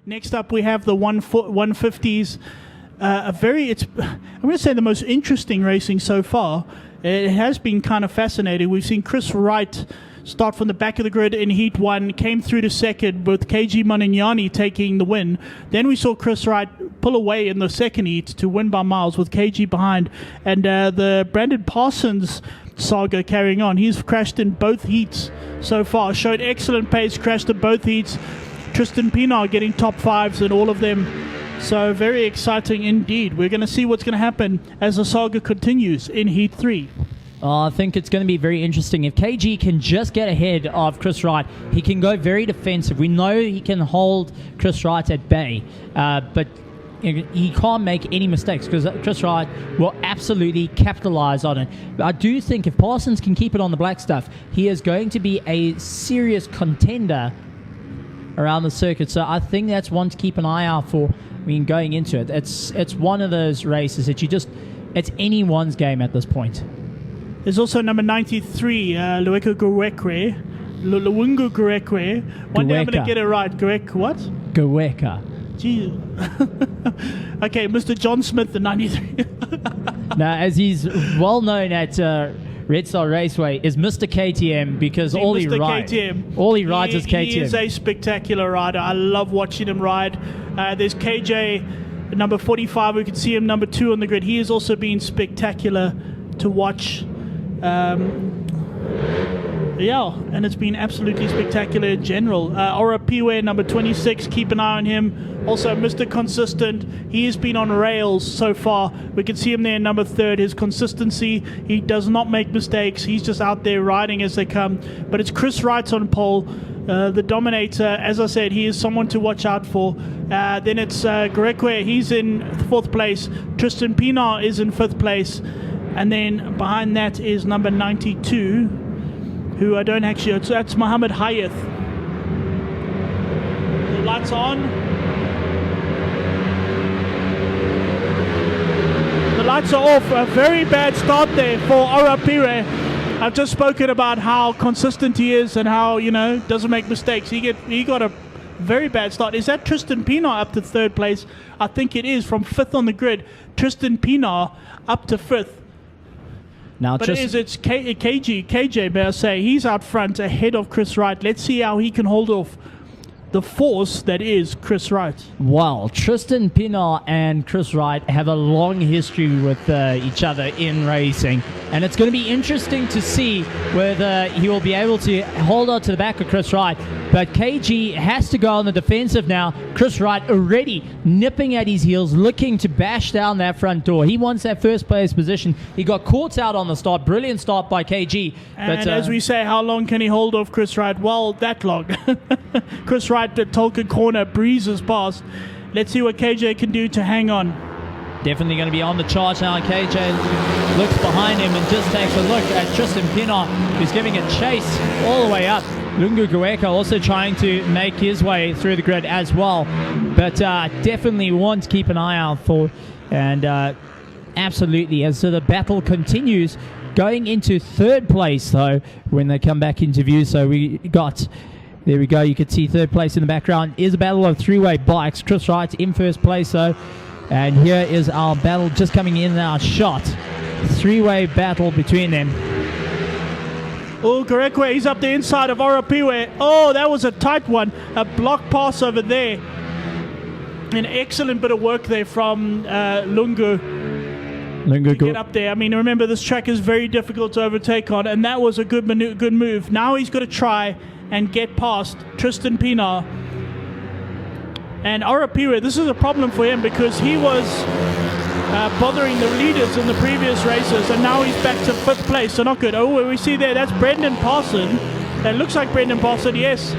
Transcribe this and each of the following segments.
Next up, we have the 150s. I'm going to say the most interesting racing so far. It has been kind of fascinating. We've seen Chris Wright start from the back of the grid in Heat 1, came through to second with KG Manignani taking the win. Then we saw Chris Wright pull away in the second heat to win by miles with KG behind. And the Brandon Parsons saga carrying on. He's crashed in both heats so far, showed excellent pace, crashed in both heats. Tristan Pinar getting top fives in all of them. So very exciting indeed. We're going to see what's going to happen as the saga continues in Heat 3. I think it's going to be very interesting. If KG can just get ahead of Chris Wright, he can go very defensive. We know he can hold Chris Wright at bay, but he can't make any mistakes because Chris Wright will absolutely capitalize on it. But I do think if Parsons can keep it on the black stuff, he is going to be a serious contender around the circuit. So I think that's one to keep an eye out for. Going into it, it's one of those races that it's anyone's game at this point. There's also number 93, Luengo Guekwe. Luengo Guekwe. One day I'm going to get it right. What? Gueka. Gee. Okay, Mr. John Smith, the 93. Now, as he's well known at Red Star Raceway, is Mr. KTM because all he rides is KTM. He is a spectacular rider. I love watching him ride. There's KJ, number 45. We can see him number 2 on the grid. He has also been spectacular to watch. And it's been absolutely spectacular in general. Ora Piwe, number 26, keep an eye on him. Also, Mr. Consistent, he has been on rails so far. We can see him there, number 3. His consistency, he does not make mistakes. He's just out there riding as they come. But it's Chris Wright on pole, the dominator. As I said, he is someone to watch out for. Then it's Guekwe, he's in 4th place. Tristan Pinar is in 5th place. And then behind that is number 92, who I don't actually... That's Mohammed Hayeth. The lights on. The lights are off. A very bad start there for Ora Pire. I've just spoken about how consistent he is and how, doesn't make mistakes. He got a very bad start. Is that Tristan Pinar up to 3rd place? I think it is. From 5th on the grid, Tristan Pinar up to 5th. Now, but it's KJ, may I say. He's out front ahead of Chris Wright. Let's see how he can hold off the force that is Chris Wright. Well, Tristan Pinar and Chris Wright have a long history with each other in racing, and it's going to be interesting to see whether he will be able to hold on to the back of Chris Wright. But KG has to go on the defensive now. Chris Wright already nipping at his heels, looking to bash down that front door. He wants that 1st place position. He got caught out on the start. Brilliant start by KG. And as we say, how long can he hold off Chris Wright? Well, that long. Chris Wright at Tolkien Corner breezes past. Let's see what KJ can do to hang on. Definitely going to be on the charge now. KJ looks behind him and just takes a look at Tristan Pinar, who's giving a chase all the way up. Lungu Gueka also trying to make his way through the grid as well. But definitely one to keep an eye out for. And absolutely, as the battle continues, going into 3rd place, though, when they come back into view. So we got... There we go. You can see 3rd place in the background is a battle of 3-way bikes. Chris Wright in 1st place, though. And here is our battle just coming in, our shot. 3-way battle between them. Oh, Guekwe, he's up the inside of Orapiwe. Oh, that was a tight one. A block pass over there. An excellent bit of work there from Lungu. To get up there. I mean, remember, this track is very difficult to overtake on, and that was a good move. Now he's got to try and get past Tristan Pinar. And Orapiwe, this is a problem for him because he was bothering the leaders in the previous races, and now he's back to 5th place, so not good. Oh, we see there, that's Brendan Parson. That looks like Brendan Parson, yes,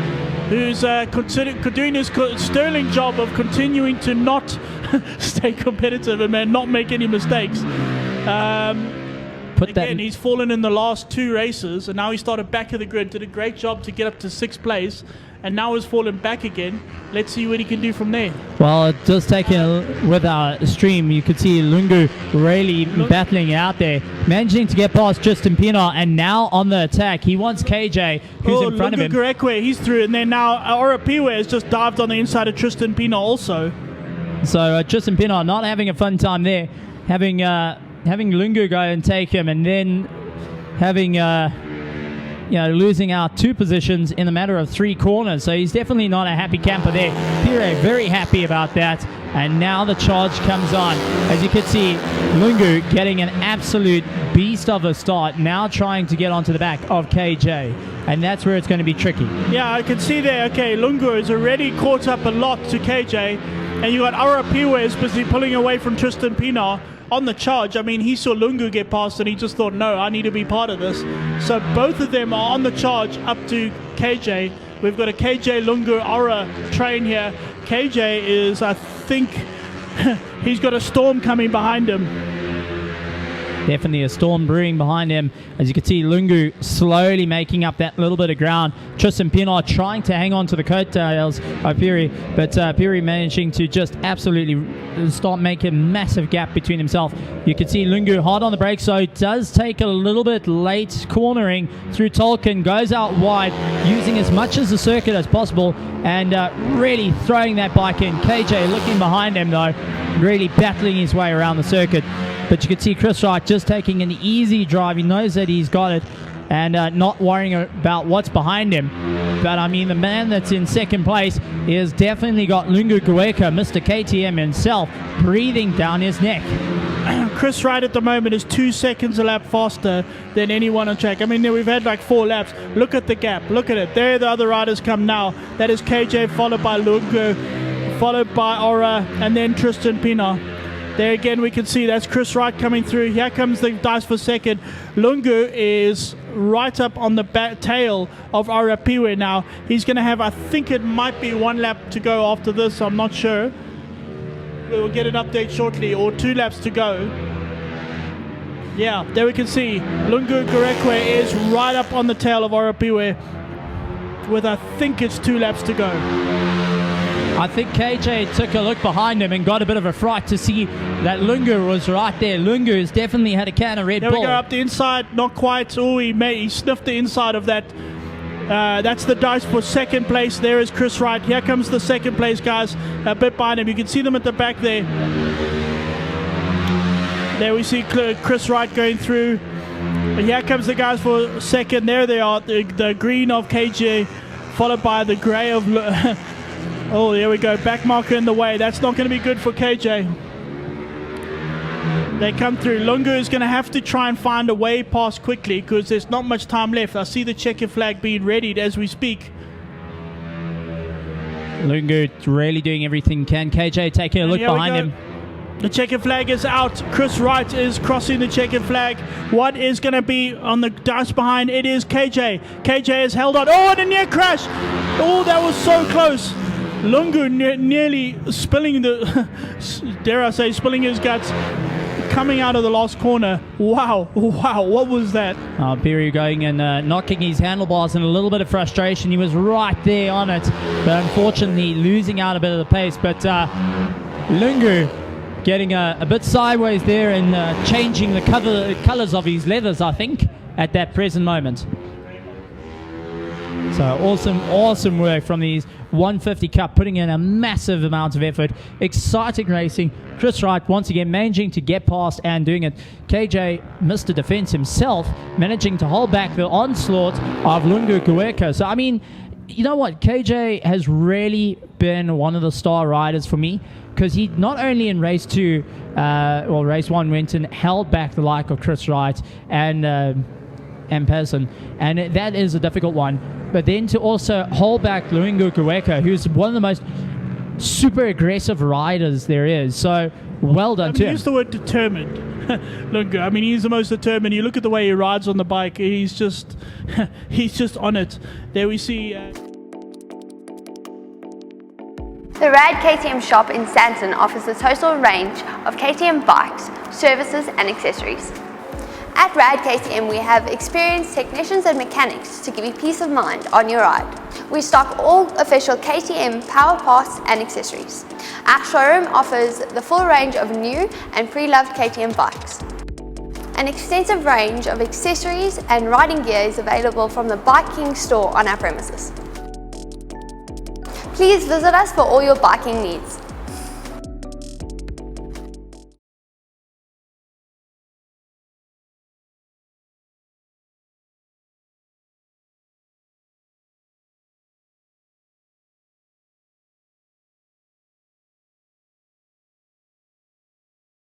who's doing his sterling job of continuing to not stay competitive and not make any mistakes. put Again, that. he's fallen in the last 2 races, and now he started back of the grid, did a great job to get up to 6th place, and now has fallen back again. Let's see what he can do from there. Well, just taking with our stream, you could see Lungu really battling out there, managing to get past Tristan Pienaar, and now on the attack. He wants KJ, who's in front of him. Garekwe, he's through, and then now Orapiwe has just dived on the inside of Tristan Pienaar also. So Tristan Pienaar not having a fun time there, having Lungu go and take him, and then having losing out 2 positions in a matter of 3 corners. So he's definitely not a happy camper there. Pire very happy about that. And now the charge comes on. As you can see, Lungu getting an absolute beast of a start, now trying to get onto the back of KJ. And that's where it's going to be tricky. Yeah, I can see there, okay, Lungu is already caught up a lot to KJ, and you got Arapiwe is busy pulling away from Tristan Pienaar on the charge. I mean, he saw Lungu get past and he just thought, no, I need to be part of this. So both of them are on the charge up to KJ. We've got a KJ Lungu Aura train here. KJ is, I think, he's got a storm coming behind him. Definitely a storm brewing behind him. As you can see, Lungu slowly making up that little bit of ground. Tristan Pienaar trying to hang on to the coattails of Piri, but Piri managing to just absolutely start making a massive gap between himself. You can see Lungu hard on the brakes, so it does take a little bit late cornering through Tolkien, goes out wide, using as much as the circuit as possible, and really throwing that bike in. KJ looking behind him though, really battling his way around the circuit. But you can see Chris Wright just taking an easy drive. He knows that he's got it and not worrying about what's behind him. But, I mean, the man that's in second place has definitely got Lungu Gueka, Mr. KTM himself, breathing down his neck. Chris Wright at the moment is 2 seconds a lap faster than anyone on track. I mean, we've had like 4 laps. Look at the gap. Look at it. There the other riders come now. That is KJ, followed by Lungu, followed by Aura, and then Tristan Pienaar. There again, we can see that's Chris Wright coming through. Here comes the dice for second. Lungu is right up on the tail of Arapiwe now. He's going to have, I think it might be 1 lap to go after this. I'm not sure. We'll get an update shortly, or 2 laps to go. Yeah, there we can see Lungu Garekwe is right up on the tail of Arapiwe with, I think it's 2 laps to go. I think KJ took a look behind him and got a bit of a fright to see that Lungu was right there. Lungu has definitely had a can of Red Bull. There we go, up the inside, not quite. Oh, he sniffed the inside of that. That's the dice for second place. There is Chris Wright. Here comes the second place guys, a bit behind him. You can see them at the back there. There we see Chris Wright going through. And here comes the guys for second. There they are, the green of KJ, followed by the grey of... Oh, there we go. Back marker in the way. That's not going to be good for KJ. They come through. Lungu is going to have to try and find a way past quickly because there's not much time left. I see the checker flag being readied as we speak. Lungu really doing everything he can. KJ taking a look behind him. The checker flag is out. Chris Wright is crossing the checker flag. What is going to be on the dice behind? It is KJ. KJ is held on. Oh, and a near crash. Oh, that was so close. Lungu nearly spilling dare I say, spilling his guts, coming out of the last corner. Wow, what was that? Piri going and knocking his handlebars in a little bit of frustration. He was right there on it, but unfortunately losing out a bit of the pace. But Lungu getting a bit sideways there and changing the colors of his leathers, I think, at that present moment. So awesome work from these 150 Cup, putting in a massive amount of effort. Exciting racing. Chris Wright once again managing to get past and doing it. KJ, Mr. Defense himself, managing to hold back the onslaught of Lungu Gueka. So, I mean, you know what? KJ has really been one of the star riders for me, because he not only in race 2, race 1 went and held back the like of Chris Wright and Pezin, and that is a difficult one. But then to also hold back Lungu Gueka, who's one of the most super aggressive riders there is. So well done to him. Use the word determined. Lungu, I mean, he's the most determined. You look at the way he rides on the bike. He's just on it. There we see. The Rad KTM shop in Santon offers a total range of KTM bikes, services and accessories. At Rad KTM, we have experienced technicians and mechanics to give you peace of mind on your ride. We stock all official KTM power parts and accessories. Our showroom offers the full range of new and pre-loved KTM bikes. An extensive range of accessories and riding gear is available from the Bike King store on our premises. Please visit us for all your biking needs.